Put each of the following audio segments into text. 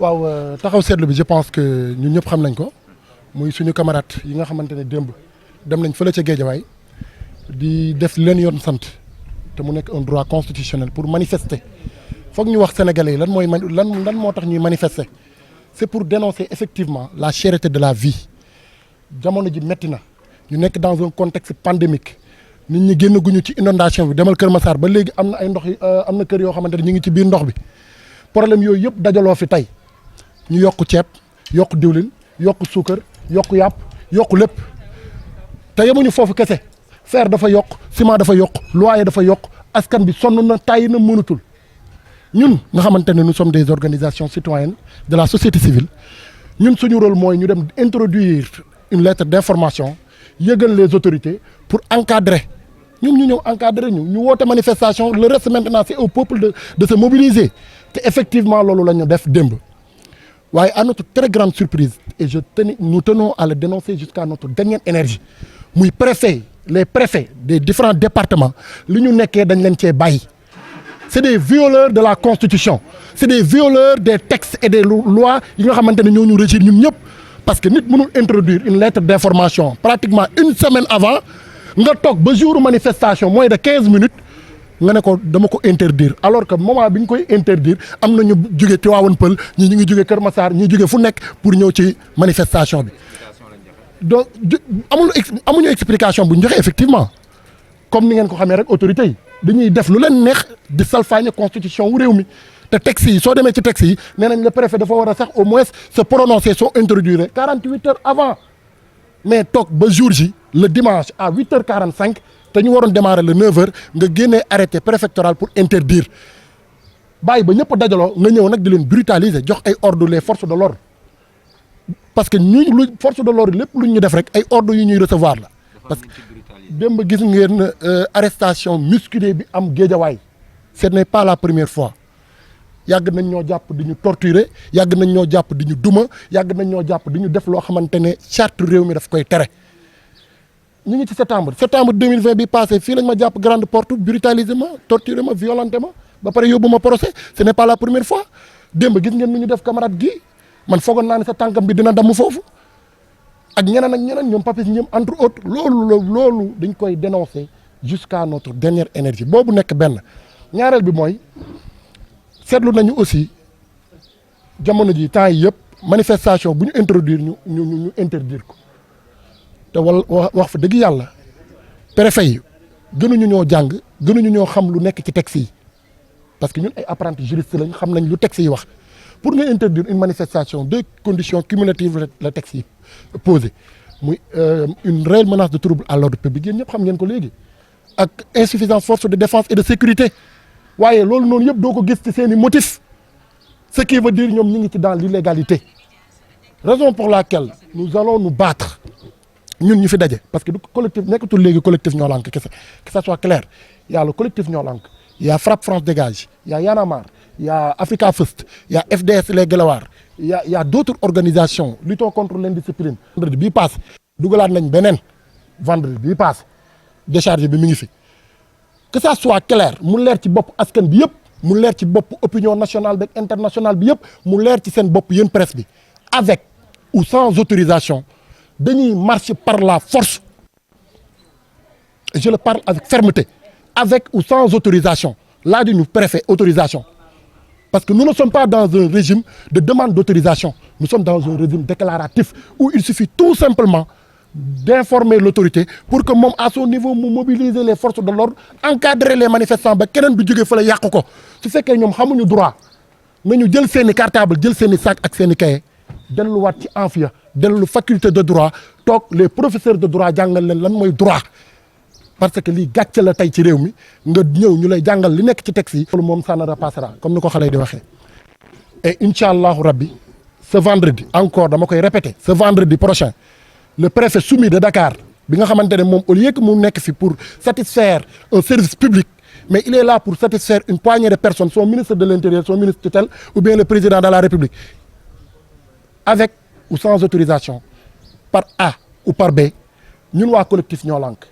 waaw taxaw seetlu bi je pense que ñun ñëpp xam nañ ko muy suñu camarade yi nga xamante ne démb dem nañ fële ca Guédiawaye di def leen yoon sant te mu nekk un droit constitutionnel pour manifester foog ñu wax sénégalais yi lan mooy lan moo tax ñuy manifester c'est pour dénoncer effectivement la cherté de la vie jamono ji metti na ñu nekk dans un contexte pandémique nit ñi génn guñu ci inondation bi demal Kër Massar ba léegi am na ay ndox am na kër yoo xamante ne ñu ngi ci biir ndox bi problème yooyu yëpp dajaloo fi tey ñu yokk ceeb yokk diwlin yokk suukar yokk yàpp yokk lépp te yemuñu foofu kese fer dafa yokk ciment dafa yokk loyer dafa yokk askan bi sonn na tàyyi na mënatul ñun nga xamante ne nous sommes des organisations citoyennes de la société civile ñun suñu rôle mooy ñu dem introduire une lettre d'information yëgal les autorités pour encadrer ñun ñu ñëw encadrer ñu woote manifestation le reste maintenant c'est au peuple de se mobiliser te effectivement loolu la ñu def démb waaye à notre très grande surprise et nous tenons à le dénoncer jusqu'à notre dernière énergie muy préfet les préfets des différents départements li ñu nekkee dañ leen cee bàyyi c'est des violeurs de la constitution c'est des violeurs des textes et des lois yi nga xamante ne ñoo ñu régir ñun ñëpp parce que nit mënul introduire une lettre d'information pratiquement une semaine avant nga toog ba jour manifestation moins de 15 minutes nga ne ko dama ko interdire alors que moment bi ñu koy interdire am na ñu jóge Tivaouane Peulh ñi ñu ngi jóge Kër Massar ñi jóge fu nekk pour ñëw ci manifestation bi donc amuñu explication bu ñu joxe effectivement comme ni ngeen ko xamee rek autorités yi dañuy def lu leen neex di salfaañe constitution wu réew mi te texte yi soo demee ci texte yi nee nañ le préfet dafa war a sax au moins se prononcer soo introduire 48 heures avant mais toog ba jour ji le dimanche à 8h45 te ñu waroon démarrer le 9h nga génnee arrêté préfectoral pour interdire bàyyi ba ñëpp dajaloo nga ñëw nag di leen brutaliser jox ay ordre les forces de l'ordre parce que lu force de l'ordre lépp lu ñu def rek ay ordre yu ñuy recevoir la parce que démb gis ngeen arrestation musculée bi am Guédiawaye ce n'est pas la première fois yàgg nañ ñoo jàpp di ñu torturer yàgg nañ ñoo jàpp di ñu duma yàgg nañ ñoo jàpp di ñu def loo xamante ne charte réew mi daf koy tere ñu ngi ci septembre 2020 bi passé fii lañ ma jàpp grande porte brutaliser ma torturer ma violenté ma ba pare yóbbu ma procès ce n'est pas la première fois démb gis ngeen nu ñu def camarade gi man foogoon naa ne sa tànkam bi dina damm foofu ak ñeneen ñoom Papis ñoom entre autres loolu dañ koy dénoncer jusqu'à notre dernière énergie boobu nekk benn ñaareel bi mooy seetlu nañu aussi jamono ji temps yi yëpp manifestation bu ñu introduire ñu interdire ko te wax fa dëgg yàlla préfet yi gënuñu ñoo jàng gënuñu ñoo xam lu nekk ci texte yi parce que ñun ay apprentis juristes lañ xam nañ lu texte yi wax pour nga interdire une manifestation deux conditions cumulatives la texte yi posé muy une réelle menace de trouble à l'ordre public yéen ñëpp xam ngeen ko léegi ak insuffisance force de défense et de sécurité waaye loolu noonu yëpp doo ko gis ci seeni motifs ce qui veut dire ñoom ñu ngi ci dans l'illégalité raison pour laquelle nous allons nous battre ñun ñu fi daje parce que du collectif nekkatul léegi collectif Ñoo Lank kese que ça soit clair il y a le collectif Ñoo Lank il y a Frapp France Dégage il y a Y'en a marre il y a Africa First il y a FDS Les Guelwaar il y a d'autres organisations luttons contre l'indiscipline vendredi bii passe dugalaat nañ beneen vendredi bii passe décharge bi mi ngi fi que ça soit clair mu leer ci bopp askan bi yëpp mu leer ci bopp opinion nationale bi internationale bi yëpp mu leer ci seen bopp yéen presse bi avec ou sans autorisation dañuy marcher par la force je le parle avec fermeté avec ou sans autorisation laajuñu préfet autorisation parce que nous ne sommes pas dans un régime de demande d'autorisation nous sommes dans un régime déclaratif où il suffit tout simplement d'informer l'autorité pour que moom à son niveau mu mobiliser les forces de l'ordre encadrer les manifestants ba keneen du jóge fa la yàq ko su fekkee ñoom xamuñu droit nañu jël seeni cartable jël seeni sac ak seeni cahier delluwaat ci amphia dellu faculté de droit toog les professeurs de droit jàngal leen lan mooy droit parce que lii gàcce la tey ci réew mi nga ñëw ñu lay jàngal li nekk ci texte yi loolu moom ça ne repassera comme ni ko xale yi di waxee et incha allahu rabbi ce vendredi encore dama koy répéter ce vendredi prochain le préfet soumis de Dakar bi nga xamante ne moom au lieu que mu nekk fi pour satisfaire un service public mais il est là pour satisfaire une poignée de personnes son ministre de l'intérieur son ministre tutelle ou bien le président de la République avec ou sans autorisation par A ou par B ñun waa collectif Ñoo Lank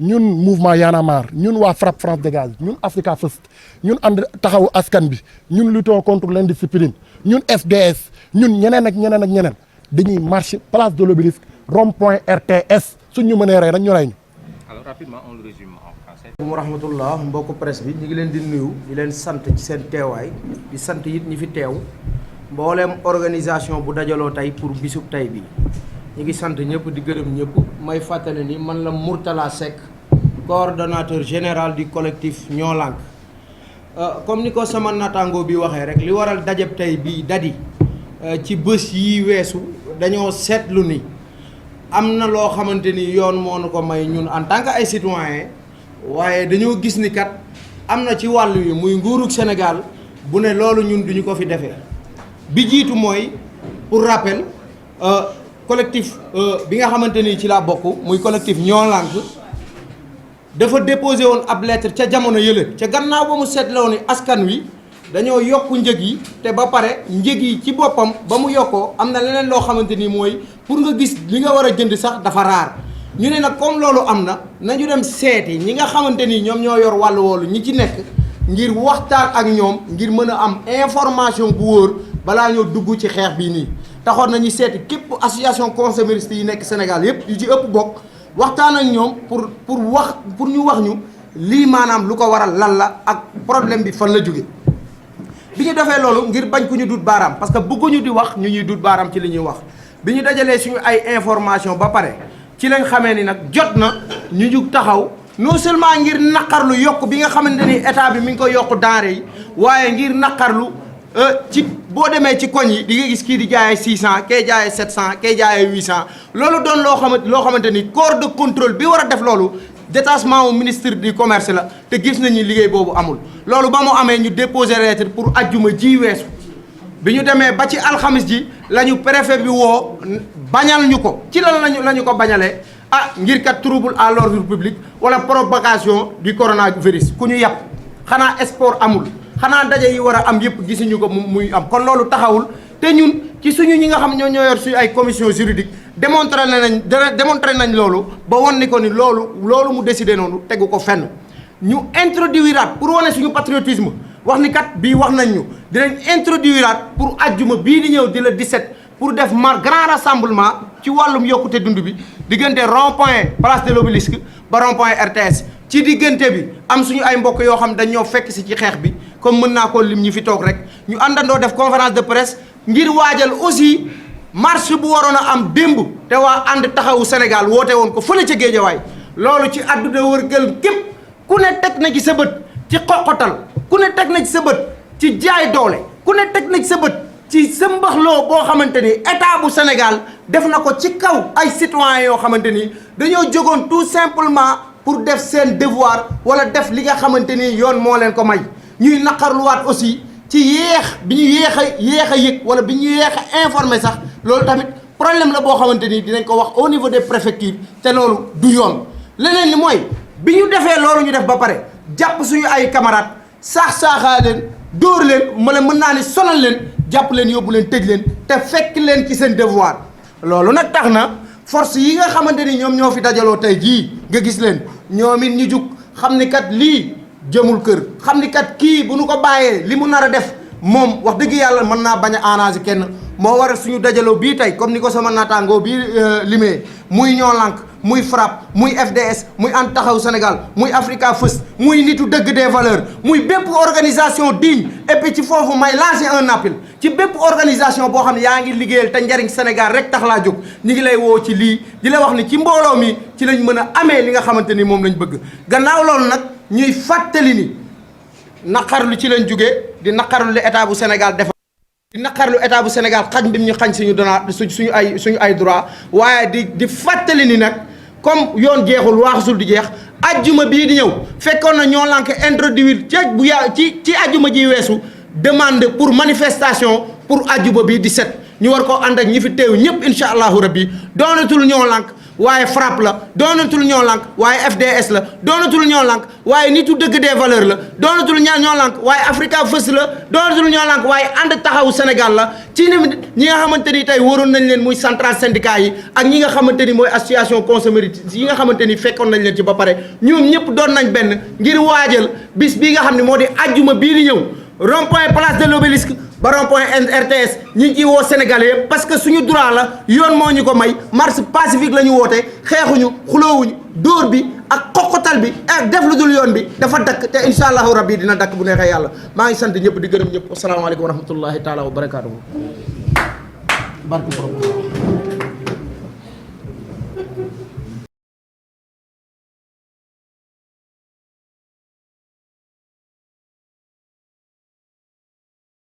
ñun mouvement Y'en a marre ñun waa FRAPP France Dégage ñun Africa First ñun ànd taxawu askan bi ñun luttons contre l'indiscipline ñun FDS ñun ñeneen ak ñeneen ak ñeneen dañuy marche place de l'Obélisque rond-point RTS suñ ñu mënee rey nag ñu rey ñu. Alors rapidement on le résume en français. wa rahmatullah mbokku presse bi ñu ngi leen di nuyu di leen sant ci seen teewaay di sant it ñi fi teew mbooleem organisation bu dajaloo tey pour bisub tey bi ñu ngi sant ñëpp di gërëm ñëpp may fàttali ni man la Mourtala Seck coordonnateur général du collectif Ñoo Lank comme ni ko sama naataango bi waxee rek li waral dajeb tey bii dadi ci bés yi weesu dañoo seetlu ni am na loo xamante ni yoon moo nu ko may ñun en tant que ay citoyen waaye dañoo gis ni kat am na ci wàll wi muy nguurug Sénégal bu ne loolu ñun duñu ko fi defee bi jiitu mooy pour rappel collectif bi nga xamante ni ci laa bokk muy collectif Ñoo Lank dafa déposé woon ab lettre ca jamono yële ca gannaaw ba mu seetloo ni askan wi dañoo yokk njëg yi te ba pare njëg yi ci boppam ba mu yokkoo am na leneen loo xamante ni mooy pour nga gis li nga war a jënd sax dafa raar ñu ne nag comme loolu am na nañu dem seeti ñi nga xamante ni ñoom ñoo yor wàllu woolu ñi ci nekk ngir waxtaan ak ñoom ngir mën a am information bu wóor balaa ñoo dugg ci xeex bii nii taxoon nañu seeti képp association consumériste yi nekk Sénégal yépp yu ci ëpp bokk waxtaan ak ñoom pour ñu wax ñu lii maanaam lu ko waral lan la ak problème bi fan la jóge bi ñu defee loolu ngir bañ ku ñu dut baaraam parce que bëgguñu di wax ñu ñuy dut baaraam ci li ñuy wax bi ñu dajalee suñu ay information ba pare ci lañ xamee ni nag jot na ñu jug taxaw non seulement ngir naqarlu yokk bi nga xamante ni état bi mi ngi ko yokk denrée yi waaye ngir naqarlu ci boo demee ci koñ yi di nga gis kii di jaayee 600 kay jaayee 700 kay jaayee 800 loolu doon loo xamante ni corps de contrôle bi war a def loolu détachement au ministre du commerce la te gis nañu liggéey boobu amul. loolu ba mu amee ñu déposer lettre pour ajjuma ji weesu bi ñu demee ba ci alxamis ji la ñu préfet bi woo bañal ñu ko ci lan la ñu ko bañalee ngir kat trouble à l'ordre public wala propagation du coronavirus ku ñu yàpp xanaa sport amul. xanaa daje yi war a am yëpp gisuñu ko muy am kon loolu taxawul te ñun ci suñu ñi nga xam ñoo yor suñu ay commission juridique démontré nañ loolu ba won ni ko ni loolu mu décidé noonu tegu ko fenn ñu introduiraat pour wane suñu patriotisme wax ni kat bii wax nañ ñu dinañ introduiraat pour ajjuma bii di ñëw di la 17 pour def grand rassemblement ci wàllum yokkute dund bi diggante rond-point place de l'Obélisque ba rond-point RTS ci diggante bi am suñu ay mbokk yoo xam dañ ñoo fekk si ci xeex bi comme mën naa ko lim ñi fi toog rek ñu àndandoo def conférence de presse ngir waajal aussi marche bu waroon a am démb te waa ànd taxawu Sénégal woote woon ko fële ca Géejawaay loolu ci àdduna wërgal képp ku ne teg na ci sa bët ci xoqatal ku ne teg na ci sa bët ci jaay doole ku ne teg na ci sa bët ci sëmbaxloo boo xamante ni état bu Sénégal def na ko ci kaw ay citoyens yoo xamante ni dañoo jógoon tout simplement pour def seen devoir wala def li nga xamante ni yoon moo leen ko may ñuy naqarluwaat aussi ci yéex bi ñu yéex a yëg wala bi ñu yéex a informé sax loolu tamit problème la boo xamante ni dinañ ko wax au niveau des préfectures te loolu du yoon leneen li mooy bi ñu defee loolu ñu def ba pare jàpp suñu ay camarades saaxaa leen dóor leen mën naa ni sonal leen jàpp leen yóbbu leen tëj leen te fekk leen ci seen devoir loolu nag tax na force yi nga xamante ni ñoom ñoo fi dajaloo tey jii nga gis leen ñoom it ñu jug xam ni kat lii jëmul kër xam ni kat kii bu nu ko bàyyee li mu nar a def moom wax dëgg yàlla mën naa bañ a arranger kenn moo waral suñu dajaloo bii tey comme ni ko sama naataangoo bii limee muy Ñoo Lank muy FRAPP muy FDS muy ànd taxaw Sénégal muy Africa First muy nitu dëgg des valeurs muy bépp organisation digne et puis ci foofu may lancer un appel ci bépp organisation boo xam ne yaa ngi liggéeyal te njariñ Sénégal rek tax laa jóg ñi ngi lay woo ci lii di la wax ni ci mbooloo mi ci lañ mën a amee li nga xamante ni moom lañ bëgg gannaaw loolu nag ñuy fàttali ni naqarlu ci lañ jógee di naqarlu li état bu Sénégal def di naqarlu état bu Sénégal xañ bi ñu xañ suñu ay droit waaye di fàttali ni nag comme yoon jeexul waaxasul di jeex ajjuma bii di ñëw fekkoon na Ñoo Lank introduire ci ajjuma ji weesu demande pour manifestation pour ajjuma bii 17 ñu war koo ànd ak ñi fi teew ñëpp incha allahu rabbi doonatul Ñoo Lank waaye FRAPP la doonatul ñoo lànk waaye FDS la doonatul ñoo lànk waaye nitu dëgg des valeurs la doonatul ñoo lànk waaye Africa First la doonatul ñoo lànk waaye ànd taxawu Sénégal la ci ñi nga xamante ni tey waroon nañ leen muy central syndicat yi ak ñi nga xamante ni mooy association consommatrice yi nga xamante ni fekkoon nañ leen ci ba pare ñoom ñëpp doon nañ benn ngir waajal bis bii nga xam ne moo di ajjuma bii di ñëw rond-point place de l'Obélisque ba rond-point RTS ñi ngi ciy woo Sénégalais yëpp parce que suñu droit la yoon moo ñu ko may marche pacifique la ñu woote xeexuñu xuloowuñu dóor bi ak xoqatal bi ak def lu dul yoon bi dafa dakk te incha allahu rabbi dina dakk bu neexee yàlla maa ngi sant ñëpp di gërëm ñëpp asalaamaaleykum wa rahmatullahi taala wa barakaatuhu barke borom